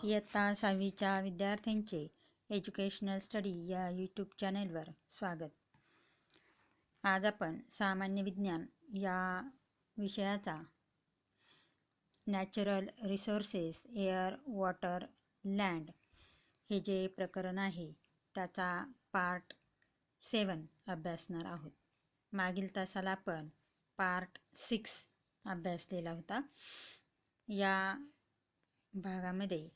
इयत्ता 6वीच्या विद्यार्थ्यांचे educational study या यूट्यूब चॅनलवर स्वागत. आज आपण सामान्य विज्ञान या विषयाचा natural resources air water land हे जे प्रकरण आहे त्याचा पार्ट 7 अभ्यासणार आहोत. मागील तासाला आपण पार्ट 6 अभ्यासलेला होता. या भागामध्ये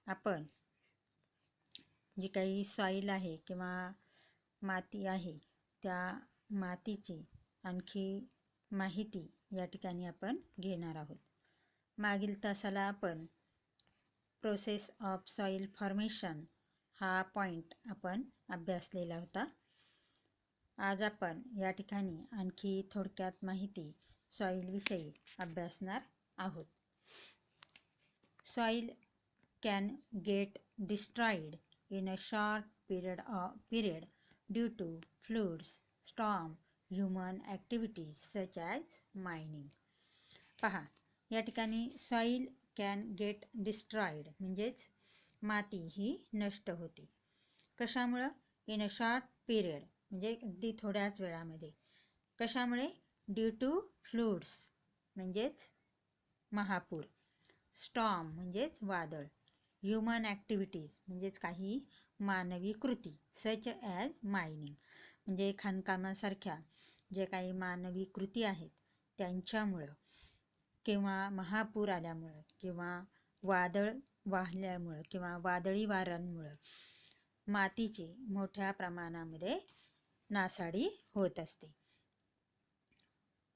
आपण जी काही सॉईल आहे किंवा माती आहे त्या मातीची आणखी माहिती या ठिकाणी आपण घेणार आहोत. मागील तासाला आपण प्रोसेस ऑफ सॉईल फॉर्मेशन हा पॉईंट आपण अभ्यासलेला होता. आज आपण या ठिकाणी आणखी थोडक्यात माहिती सॉईलविषयी अभ्यासणार आहोत. Soil can get destroyed in a short period due to floods, storm, human activities such as mining. पहा, या ठिकाणी सॉईल कॅन गेट डिस्ट्रॉईड म्हणजेच माती ही नष्ट होते. कशामुळं? इन अ शॉर्ट पिरियड म्हणजे अगदी थोड्याच वेळामध्ये. कशामुळे? ड्यू टू फ्लूड्स म्हणजेच महापूर, स्टॉर्म म्हणजेच वादळ, ह्युमन ॲक्टिव्हिटीज म्हणजेच काही मानवी कृती, सच ॲज मायनिंग म्हणजे खाणकामासारख्या जे काही मानवी कृती आहेत त्यांच्यामुळं किंवा महापूर आल्यामुळं किंवा वादळ वाहल्यामुळं किंवा वादळी वाऱ्यांमुळं मातीची मोठ्या प्रमाणामध्ये नासाडी होत असते.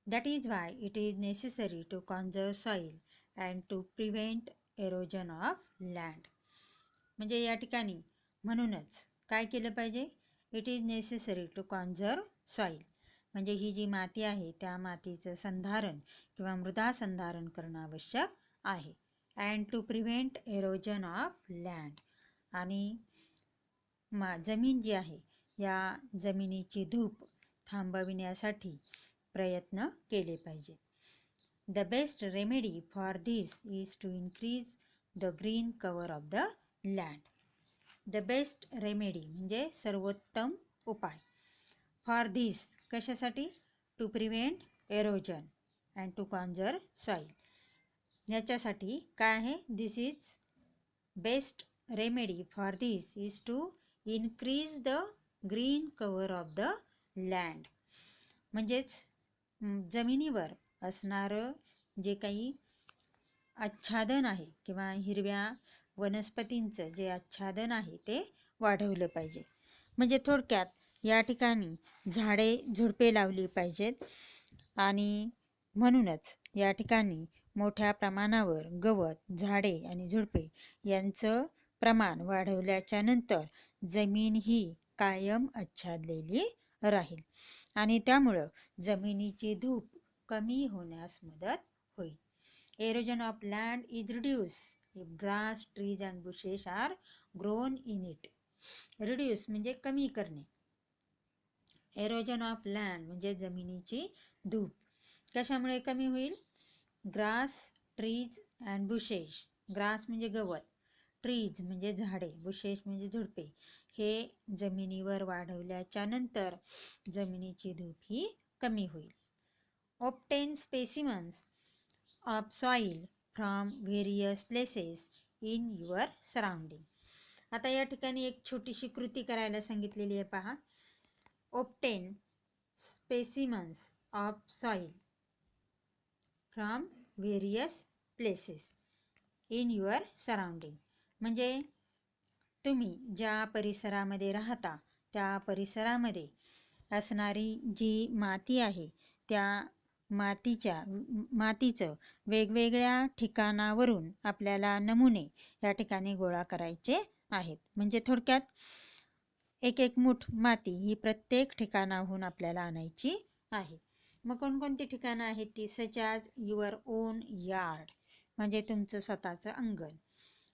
That is why it is necessary to conserve soil and to prevent erosion of land. म्हणजे या ठिकाणी म्हणूनच काय केलं पाहिजे? It is necessary to conserve soil म्हणजे ही जी माती आहे त्या मातीचं संधारण किंवा मृदा संधारण करणं आवश्यक आहे. And to prevent erosion of land आणि जमीन जी आहे या जमिनीची धूप थांबविण्यासाठी प्रयत्न केले पाहिजेत. The best remedy for this is to increase the green cover of the land. The best remedy म्हणजे सर्वोत्तम उपाय. For this कशासाठी? To prevent erosion and to conserve soil. याच्यासाठी काय आहे? This is best remedy for this is to increase the green cover of the land. म्हणजेच जमिनीवर असणारं जे काही आच्छादन आहे किंवा हिरव्या वनस्पतींचं जे आच्छादन आहे ते वाढवलं पाहिजे. म्हणजे थोडक्यात या ठिकाणी झाडे झुडपे लावली पाहिजेत आणि म्हणूनच या ठिकाणी मोठ्या प्रमाणावर गवत, झाडे आणि झुडपे यांचं प्रमाण वाढवल्याच्या नंतर जमीन ही कायम आच्छादलेली राहील आणि त्यामुळं जमिनीची धूप कमी होण्यास मदत होईल. Erosion of land is reduce if grass, trees and bushes are grown in it. Reduce म्हणजे कमी करणे. एरोजन ऑफ लँड म्हणजे जमिनीची धूप कशामुळे कमी होईल? Grass, trees and bushes. Grass म्हणजे गवत, ट्रीज म्हणजे झाडे, बुशेस म्हणजे झुडपे हे जमिनीवर वाढवल्याच्या नंतर जमिनीची धूप ही कमी होईल. Obtain specimens of soil from various places in your surrounding. आता या ठिकाणी एक छोटीशी कृती करायला सांगितलेली आहे पहा. Obtain specimens of soil from various places in your surrounding. म्हणजे तुम्ही ज्या परिसरामध्ये राहता त्या परिसरामध्ये असणारी जी माती आहे त्या मातीचं वेगवेगळ्या ठिकाणावरून आपल्याला नमुने या ठिकाणी गोळा करायचे आहेत. म्हणजे थोडक्यात एक एक मूठ माती ही प्रत्येक ठिकाणाहून आपल्याला आणायची आहे. मग कोणकोणती ठिकाणं आहेत ती? Such as your on yard म्हणजे तुमचं स्वतःचं अंगण,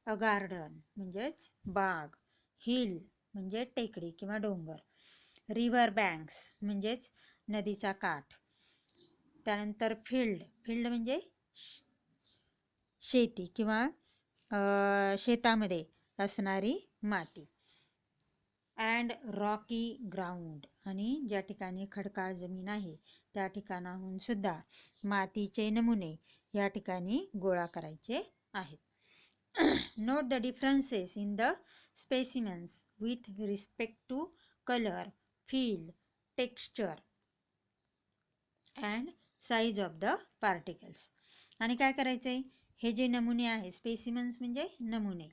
अ गार्डन म्हणजेच बाग, हिल म्हणजे टेकडी किंवा डोंगर, रिव्हर बँक्स म्हणजेच नदीचा काठ, त्यानंतर फील्ड म्हणजे शेती किंवा शेतामध्ये असणारी माती. अँड रॉकी ग्राउंड, आणि ज्या ठिकाणी खडकाळ जमीन आहे त्या ठिकाणाहून सुद्धा मातीचे नमुने या ठिकाणी गोळा करायचे आहेत. Note the differences in the specimens with respect to color, feel, texture and size of the particles. आणि काय करायचं आहे, हे जे नमुने आहे, स्पेसिमन्स म्हणजे नमुने,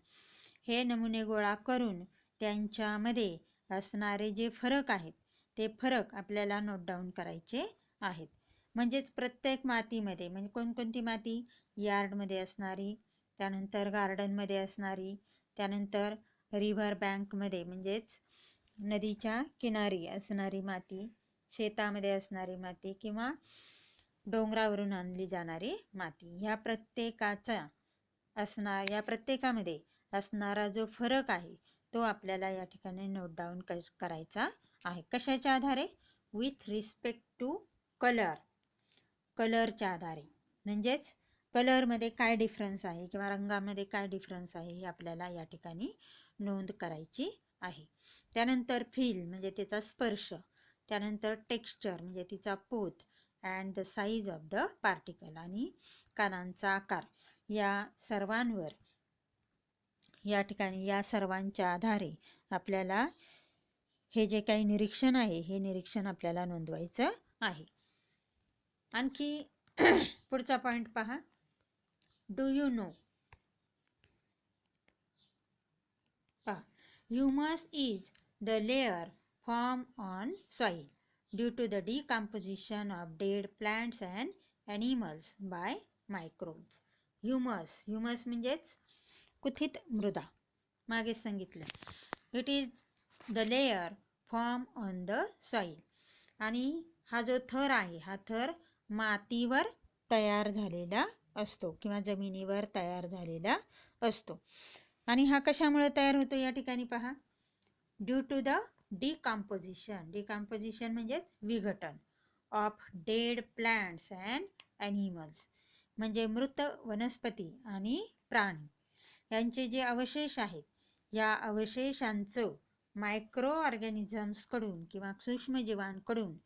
हे नमुने गोळा करून त्यांच्यामध्ये असणारे जे फरक आहेत ते फरक आपल्याला नोट डाऊन करायचे आहेत. म्हणजेच प्रत्येक मातीमध्ये, म्हणजे कोणकोणती माती, यार्डमध्ये असणारी, त्यानंतर गार्डनमध्ये असणारी, त्यानंतर रिव्हर बँकमध्ये म्हणजेच नदीच्या किनारी असणारी माती, शेतामध्ये असणारी माती किंवा डोंगरावरून आणली जाणारी माती, या प्रत्येकामध्ये असणारा जो फरक आहे तो आपल्याला या ठिकाणी नोट डाऊन करायचा आहे. कशाच्या आधारे? विथ रिस्पेक्ट टू कलर, कलरच्या आधारे. म्हणजेच कलरमध्ये काय डिफरन्स आहे किंवा रंगामध्ये काय डिफरन्स आहे हे आपल्याला या ठिकाणी नोंद करायची आहे. त्यानंतर फील म्हणजे त्याचा स्पर्श, त्यानंतर टेक्स्चर म्हणजे तिचा पोत, and the size of the particle आणि कणांचा आकार, या सर्वांवर या ठिकाणी या सर्वांच्या आधारे आपल्याला हे जे काही निरीक्षण आहे हे निरीक्षण आपल्याला नोंदवायचं आहे. आणखी पुढचा पॉइंट पहा. डू यू नो, पहा, humus is the layer form on soil due to the decomposition of dead plants and animals by microbes. Humus, humus म्हणजेच कुथित मृदा, मागेच सांगितलं. It is the layer form on the soil, आणि हा जो थर आहे हा थर मातीवर तयार झालेला असतो किंवा जमिनीवर तयार झालेला असतो. आणि हा कशामुळे तयार होतो या ठिकाणी पहा. Due to the decomposition, decomposition म्हणजेच विघटन, of dead plants and animals, म्हणजे मृत वनस्पती आणि प्राणी यांचे जे अवशेष आहेत या अवशेषांचं मायक्रो ऑर्गॅनिझम्सकडून किंवा सूक्ष्मजीवांकडून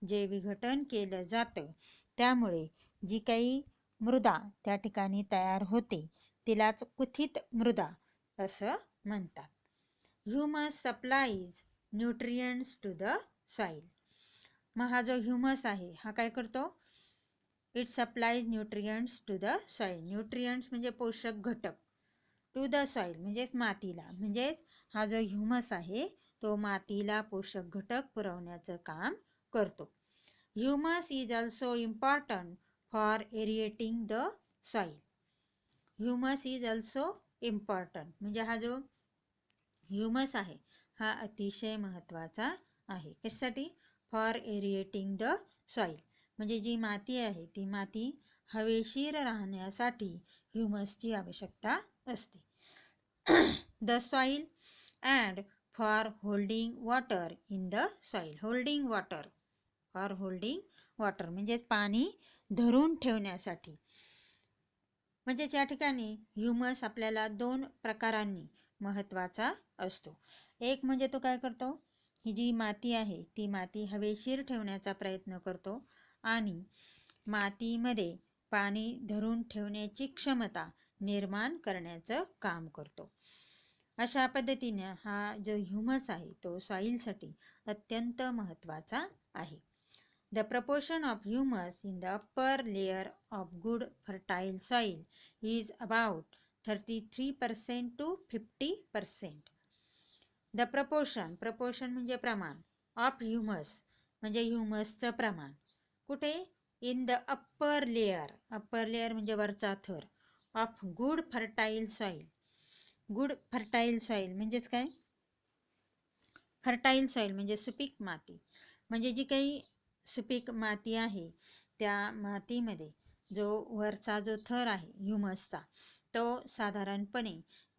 जे विघटन केलं जातं त्यामुळे जी काही मृदा त्या ठिकाणी तयार होते तिलाच कुथित मृदा असं म्हणतात. Humus supplies nutrients to the soil. मग हा जो ह्युमस आहे हा काय करतो? It supplies nutrients to the soil. Nutrients म्हणजे पोषक घटक, टू द सॉइल म्हणजेच मातीला, म्हणजेच हा जो ह्युमस आहे तो मातीला पोषक घटक पुरवण्याचं काम करतो. Humus is also important for aerating the soil. Humus is also important म्हणजे हा जो ह्युमस आहे हा अतिशय महत्त्वाचा आहे. कशासाठी? फॉर एरिएटिंग द सॉइल, म्हणजे जी माती आहे ती माती हवेशीर राहण्यासाठी ह्युमसची आवश्यकता असते. The soil and for holding water in the soil. Holding water, for holding water म्हणजेच पाणी धरून ठेवण्यासाठी. म्हणजेच या ठिकाणी ह्युमस आपल्याला दोन प्रकारांनी महत्त्वाचा असतो. एक म्हणजे तो काय करतो, ही जी माती आहे ती माती हवेशीर ठेवण्याचा प्रयत्न करतो आणि मातीमध्ये पाणी धरून ठेवण्याची क्षमता निर्माण करण्याचं काम करतो. अशा पद्धतीने हा जो ह्युमस आहे तो सॉइलसाठी अत्यंत महत्त्वाचा आहे. The proportion of humus in the upper layer of good fertile soil is about 33% to 50%. The proportion, proportion म्हणजे प्रमाण, of humus म्हणजे ह्युमसचं प्रमाण, कुठे? in the upper layer, upper layer म्हणजे वरचा थर, of good fertile soil. good fertile soil म्हणजेच काय? fertile soil म्हणजे सुपीक माती, म्हणजे जी काही सुपीक माती आहे त्या मातीमध्ये जो वरचा जो थर आहे ह्युमसचा तो साधारणपणे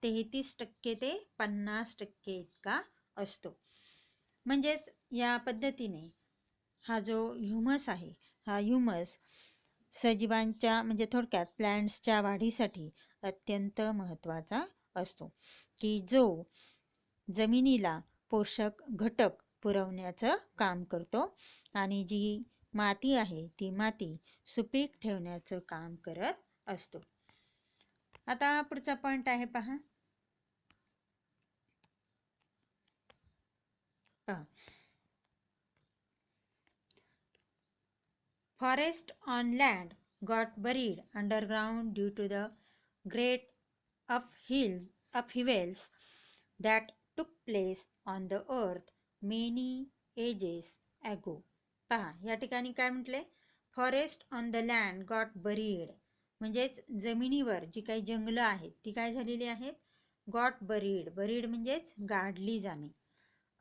33% ते 50% इतका असतो. म्हणजेच या पद्धतीने हा जो ह्युमस आहे हा ह्युमस सजीवांच्या म्हणजे थोडक्यात प्लॅंट्सच्या वाढीसाठी अत्यंत महत्त्वाचा असतो, की जो जमिनीला पोषक घटक पुरवण्याचं काम करतो आणि जी माती आहे ती माती सुपीक ठेवण्याचं काम करत असतो. आता पुढचा पॉइंट आहे पहा. Forest on land got buried underground due to the great upheavals that took place on the earth many ages ago. पहा या ठिकाणी काय म्हटले, forest on the land got buried, म्हणजेच जमिनीवर जी काही जंगलं आहेत ती काय झालेली आहेत, गॉट बरीड. बरीड म्हणजेच गाडली जाणे.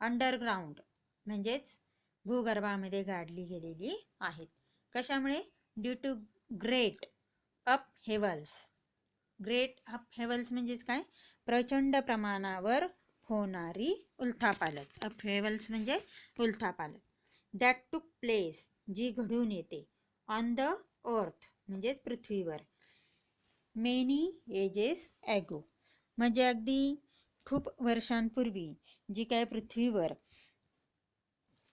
अंडरग्राउंड म्हणजेच भूगर्भामध्ये गाडली गेलेली आहेत. कशामुळे, ड्यू टू ग्रेट अपहेवल्स. ग्रेट अपहेवल्स म्हणजेच काय, प्रचंड प्रमाणावर होणारी उलथापालट. अपहेवल्स म्हणजे उलथापालट. दॅट टूक प्लेस, जी घडून येते, ऑन द अर्थ म्हणजेच पृथ्वीवर, मेनी एजेस ॲगो, म्हणजे अगदी खूप वर्षांपूर्वी जी काय पृथ्वीवर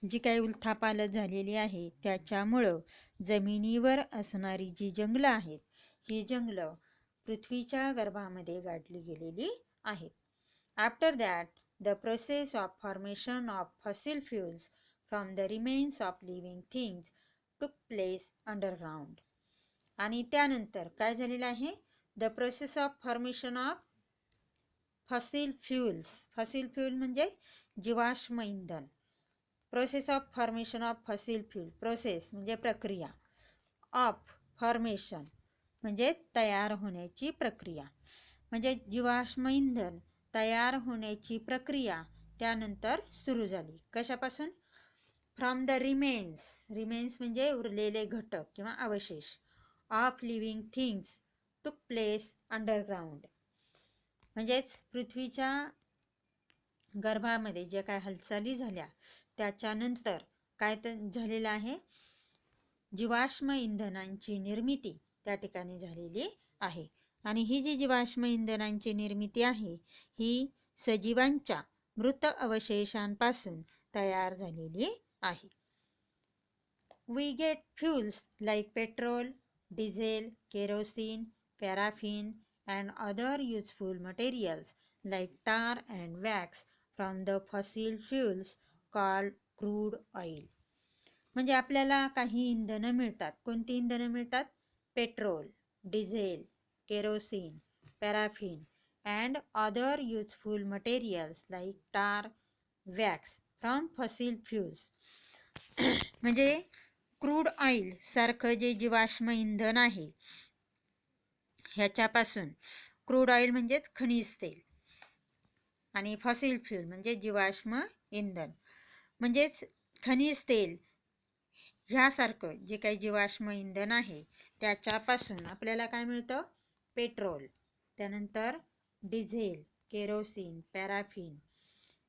जी काही उलथापालट झालेली आहे त्याच्यामुळं जमिनीवर असणारी जी जंगलं आहेत ही जंगलं पृथ्वीच्या गर्भामध्ये गाडली गेलेली आहेत. After that the process of formation of fossil fuels from the remains of living things टूक प्लेस अंडरग्राउंड. आणि त्यानंतर काय झालेलं आहे, the process of formation of fossil fuels. Fossil fuel म्हणजे जीवाश्म इंधन. Process of formation of fossil fuel, process म्हणजे प्रक्रिया, ऑफ फॉर्मेशन म्हणजे तयार होण्याची प्रक्रिया, म्हणजे जीवाश्म इंधन तयार होण्याची प्रक्रिया त्यानंतर सुरू झाली. कशापासून, फ्रॉम द रिमेन्स. रिमेन्स म्हणजे उरलेले घटक किंवा अवशेष, ऑफ लिव्हिंग थिंग्स टूक प्लेस अंडरग्राउंड, म्हणजेच पृथ्वीच्या गर्भामध्ये जे काय हालचाली झाल्या त्याच्यानंतर काय झालेलं आहे, जीवाश्म इंधनांची निर्मिती त्या ठिकाणी झालेली आहे. आणि ही जी जीवाश्म इंधनांची निर्मिती आहे ही सजीवांच्या मृत अवशेषांपासून तयार झालेली आहे. We get fuels like petrol, diesel, kerosene, paraffin and other useful materials like tar and wax from the fossil fuels called crude oil. म्हणजे आपल्याला काही इंधनं मिळतात. कोणती इंधनं मिळतात, petrol, diesel, kerosene, paraffin and other useful materials like tar, wax from fossil fuels. म्हणजे crude oil सारखं जे जीवाश्म इंधन आहे ह्याच्यापासून, क्रूड ऑइल म्हणजेच खनिज तेल आणि फॉसिल फ्यूल म्हणजे जीवाश्म इंधन, म्हणजेच खनिज तेल ह्यासारखं जे काही जीवाश्म इंधन आहे त्याच्यापासून आपल्याला काय मिळतं, पेट्रोल, त्यानंतर diesel, kerosene, paraffin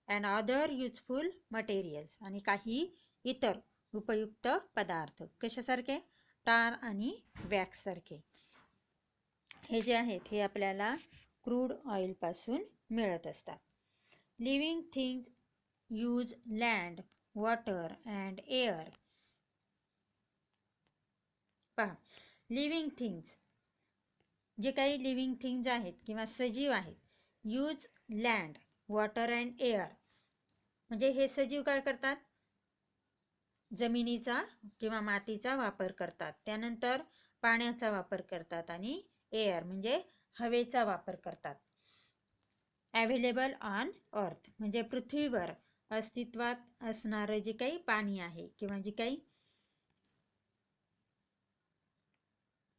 and other useful materials आणि काही इतर उपयुक्त पदार्थ. कशासारखे, टार आणि वॅक्स सारखे. हे जे आहेत हे आपल्याला क्रूड ऑइलपासून मिळत असतात. Living things use land, water and air. पहा, लिव्हिंग थिंग्स, जे काही लिव्हिंग थिंग्स आहेत किंवा सजीव आहेत, use land, water and air, म्हणजे हे सजीव काय करतात, जमिनीचा किंवा मातीचा वापर करतात, त्यानंतर पाण्याचा वापर करतात आणि एअर म्हणजे हवेचा वापर करतात. अवेलेबल ऑन अर्थ म्हणजे पृथ्वीवर अस्तित्वात असणारं जे काही पाणी आहे किंवा जे काही,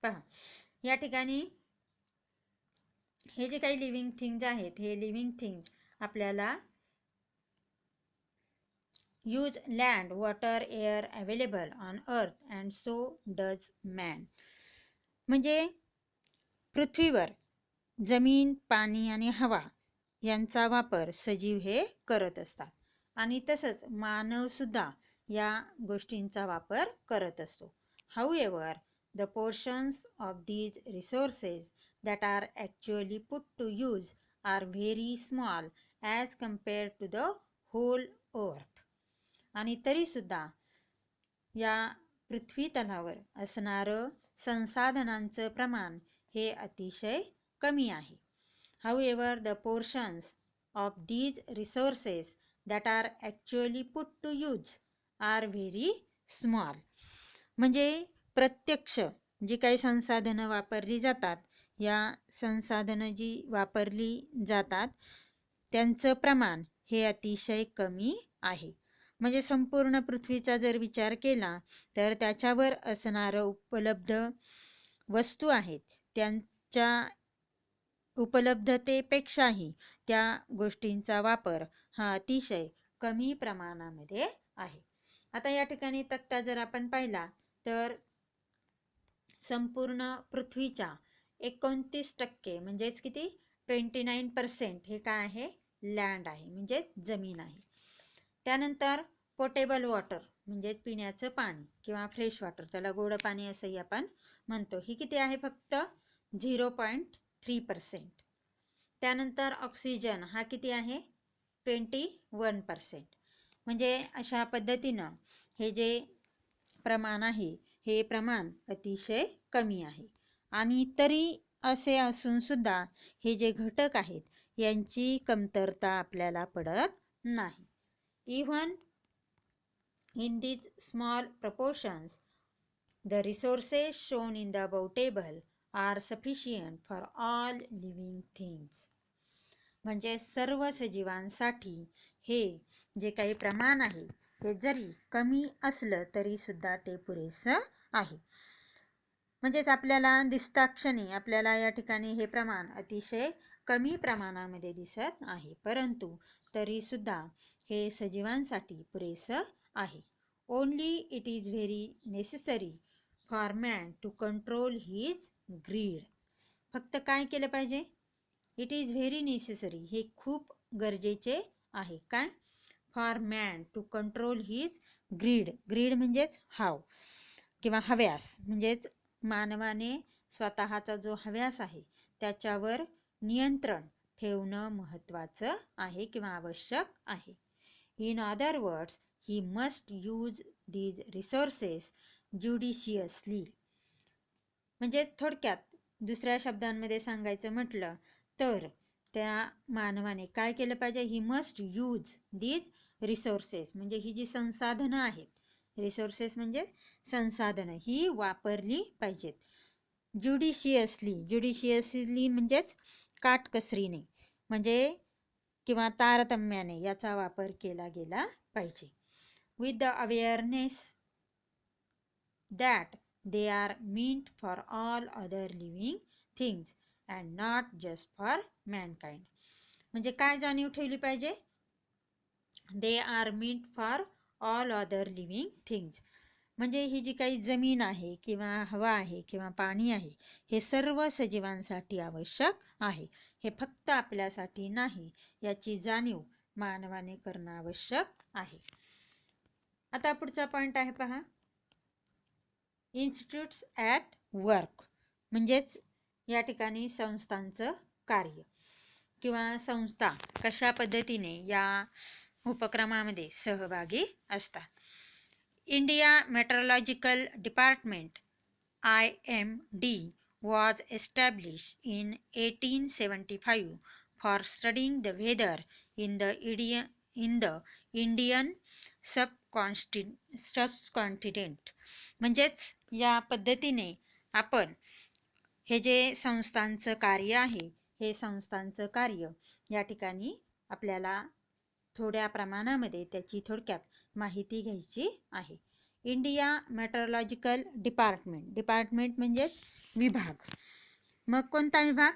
पहा या ठिकाणी हे जे काही लिव्हिंग थिंग्स आहेत हे लिव्हिंग थिंग्स आपल्याला use land, water, air available on earth and so does man. म्हणजे पृथ्वीवर जमीन, पाणी आणि हवा यांचा वापर सजीव हे करत असतात आणि तसंच मानवसुद्धा या गोष्टींचा वापर करत असतो. हाऊएव्हर the portions of these resources that are actually put to use are very small as compared to the whole earth. आणि तरीसुद्धा या पृथ्वी तलावर असणारं संसाधनांचं प्रमाण हे अतिशय कमी आहे. However, the portions of these resources that are actually put to use are very small. म्हणजे प्रत्यक्ष जी काही संसाधनं वापरली जातात, या संसाधनं जी वापरली जातात त्यांचं प्रमाण हे अतिशय कमी आहे. म्हणजे संपूर्ण पृथ्वीचा जर विचार केला तर त्याच्यावर असणारं उपलब्ध वस्तू आहेत त्यांच्या उपलब्धतेपेक्षाही त्या गोष्टींचा वापर हा अतिशय कमी प्रमाणामध्ये आहे. आता या ठिकाणी तक्ता जर आपण पाहिला तर संपूर्ण पृथ्वीच्या 29% म्हणजेच किती 29% हे काय आहे, लँड आहे, म्हणजे जमीन आहे. त्यानंतर पोटेबल वॉटर म्हणजे पिण्याचं पाणी किंवा फ्रेश वॉटर, त्याला गोड पाणी असंही आपण म्हणतो, ही किती आहे, फक्त 0.3%. त्यानंतर ऑक्सिजन हा किती आहे, 21%. म्हणजे अशा पद्धतीनं हे जे प्रमाण आहे हे प्रमाण अतिशय कमी आहे. आणि तरी असे असून सुद्धा हे जे घटक आहेत यांची कमतरता आपल्याला पडत नाही. Even in these small proportions, the resources shown in the above table are sufficient for all living things. म्हणजे सर्व सजीवांसाठी हे जे काही प्रमाण आहे हे जरी कमी असलं तरी सुद्धा ते पुरेसं आहे. म्हणजेच आपल्याला दिसताक्षणी आपल्याला या ठिकाणी हे प्रमाण अतिशय कमी प्रमाणामध्ये दिसत आहे, परंतु तरी सुद्धा हे सजीवांसाठी पुरेसं आहे. Only it is very necessary for man to control his greed. फक्त काय केलं पाहिजे, इट इज व्हेरी नेसेसरी, हे खूप गरजेचे आहे. काय, for man to control his greed. Greed म्हणजेच हाव किंवा हव्यास, म्हणजेच मानवाने स्वतःचा जो हव्यास आहे त्याच्यावर नियंत्रण ठेवणं महत्त्वाचं आहे किंवा आवश्यक आहे. In other words, he must use these resources judiciously. म्हणजे थोडक्यात दुसऱ्या शब्दांमध्ये सांगायचं म्हटलं तर त्या मानवाने काय केलं पाहिजे, he must use these resources, म्हणजे ही जी संसाधनं आहेत, रिसोर्सेस म्हणजे संसाधनं, ही वापरली पाहिजेत. ज्युडिशियसली, ज्युडिशियसली म्हणजेच काटकसरीने म्हणजे किंवा तारतम्याने याचा वापर केला गेला पाहिजे. with the awareness that they are meant for all other living things and not just for mankind. म्हणजे काय जाणीव ठेवली पाहिजे, they are meant for all other living things. म्हणजे ही जी काही जमीन आहे किंवा हवा आहे किंवा पाणी आहे हे सर्व सजीवांसाठी आवश्यक आहे, हे फक्त आपल्यासाठी नाही याची जाणीव मानवाने करणं आवश्यक आहे. आता पुढचा पॉईंट आहे पहा, इन्स्टिट्यूट्स ॲट वर्क. म्हणजेच या ठिकाणी संस्थांचं कार्य किंवा संस्था कशा पद्धतीने या उपक्रमामध्ये सहभागी असतात. India meteorological department IMD was established in 1875 for studying the weather in the Indian subcontinent. म्हणजेच या पद्धतीने आपण हे जे संस्थांचं कार्य आहे हे संस्थांचं कार्य या ठिकाणी आपल्याला थोड्या प्रमाणामध्ये त्याची थोडक्यात माहिती घ्यायची आहे. इंडिया मेट्रोलॉजिकल डिपार्टमेंट, डिपार्टमेंट म्हणजेच विभाग. मग कोणता विभाग,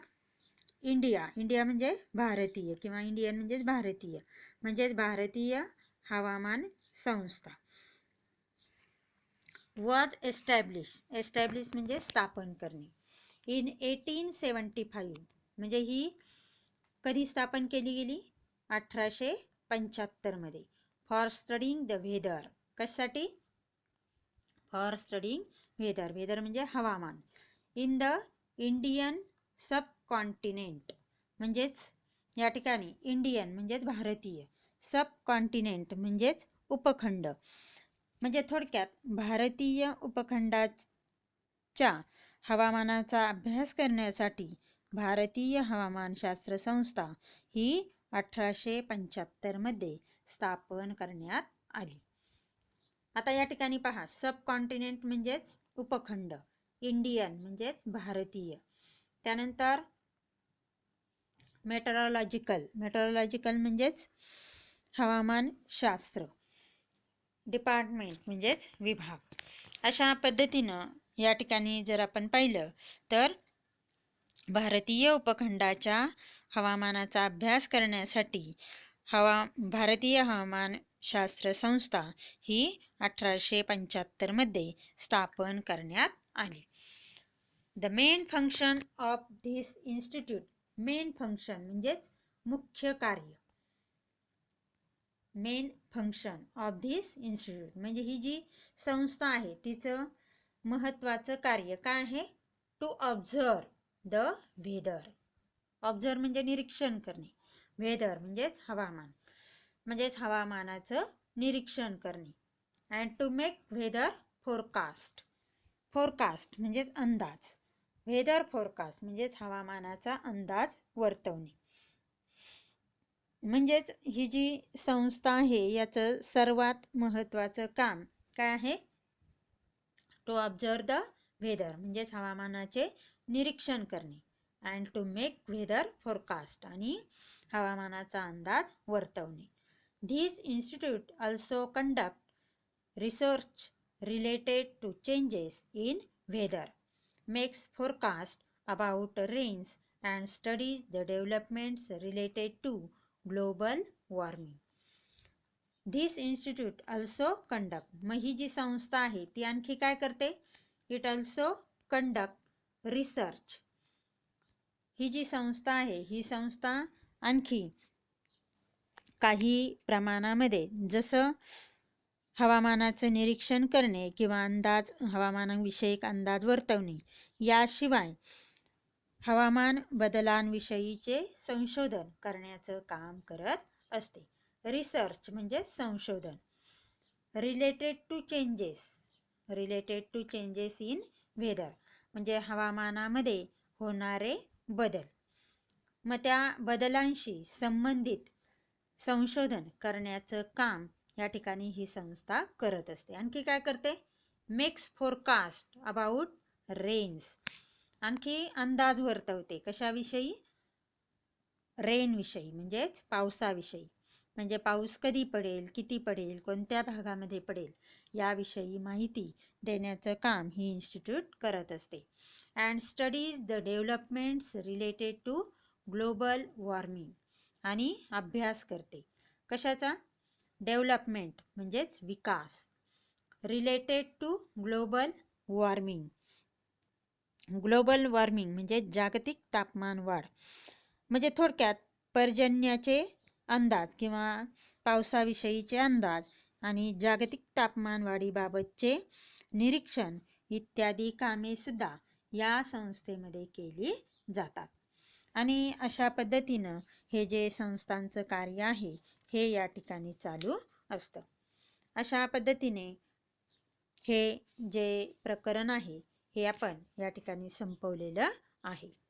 इंडिया, इंडिया म्हणजे भारतीय किंवा इंडियन म्हणजेच भारतीय, म्हणजेच भारतीय हवामान संस्था. वॉज एस्टॅब्लिश, एस्टॅब्लिश म्हणजे स्थापन करणे. इन 1875 म्हणजे ही कधी स्थापन केली गेली, 1875 मध्ये. फॉर स्टडिंग द वेदर, कशासाठी, फॉर स्टडिंग वेदर. वेदर म्हणजे हवामान. In the Indian sub continent, म्हणजेच या ठिकाणी इंडियन म्हणजेच भारतीय, सब कॉन्टिनेंट म्हणजेच उपखंड. म्हणजे थोडक्यात भारतीय उपखंडाच्या हवामानाचा अभ्यास करण्यासाठी भारतीय हवामानशास्त्र संस्था ही 1875 मध्ये स्थापन करण्यात आली. आता या ठिकाणी पहा, सब कॉन्टिनेंट म्हणजेच उपखंड, इंडियन म्हणजेच भारतीय. त्यानंतर मेटरोलॉजिकल. मेटरोलॉजिकल म्हणजेच हवामानशास्त्र. डिपार्टमेंट म्हणजेच विभाग. अशा पद्धतीनं या ठिकाणी जर आपण पाहिलं तर भारतीय उपखंडाच्या हवामानाचा अभ्यास करण्यासाठी भारतीय हवामानशास्त्र संस्था ही 1875 मध्ये स्थापन करण्यात आली. The main function of this institute. Main function म्हणजेच मुख्य कार्य. Main function of this institute म्हणजे ही जी संस्था आहे तिचं महत्त्वाचं कार्य काय आहे? To observe the weather. Observe म्हणजे निरीक्षण करणे. वेदर म्हणजेच हवामान, म्हणजेच हवामानाचं निरीक्षण करणे. And to make weather forecast. Forecast म्हणजेच अंदाज. वेदर फोरकास्ट म्हणजेच हवामानाचा अंदाज वर्तवणे. म्हणजेच ही जी संस्था आहे याचं सर्वात महत्त्वाचं काम काय आहे? टू ऑब्झर्व द वेदर म्हणजेच हवामानाचे निरीक्षण करणे. And to make weather forecast आणि हवामानाचा अंदाज वर्तवणे. This institute also conduct research related to changes in weather, makes forecast about rains and studies the developments related to global warming. This institute also conduct. मग ही जी संस्था आहे ती आणखी काय करते? It also conduct research. ही जी संस्था आहे ही संस्था आणखी काही प्रमाणामध्ये जसं हवामानाचं निरीक्षण करणे किंवा हवामानाविषयक अंदाज वर्तवणे याशिवाय हवामान बदलांविषयीचे संशोधन करण्याचं काम करत असते. रिसर्च म्हणजे संशोधन. Related to changes in weather म्हणजे हवामानामध्ये होणारे बदल. मग त्या बदलांशी संबंधित संशोधन करण्याचं काम या ठिकाणी ही संस्था करत असते. आणखी काय करते? Makes forecast about rains. आणखी अंदाज वर्तवते कशाविषयी? रेनविषयी म्हणजेच पावसाविषयी. म्हणजे पाऊस कधी पडेल, किती पडेल, कोणत्या भागामध्ये पडेल याविषयी माहिती देण्याचं काम ही इन्स्टिट्यूट करत असते. And studies the developments related to global warming आणि अभ्यास करते कशाचा? डेव्हलपमेंट म्हणजेच विकास. Related to global warming. Global warming म्हणजे जागतिक तापमान वाढ. म्हणजे थोडक्यात पर्जन्याचे अंदाज किंवा पावसाविषयीचे अंदाज आणि जागतिक तापमानवाढीबाबतचे निरीक्षण इत्यादी कामे सुद्धा या संस्थेमध्ये केली जातात. आणि अशा पद्धतीनं हे जे संस्थांचं कार्य आहे हे या ठिकाणी चालू असतं. अशा पद्धतीने हे जे प्रकरण आहे हे आपण या ठिकाणी संपवलेलं आहे.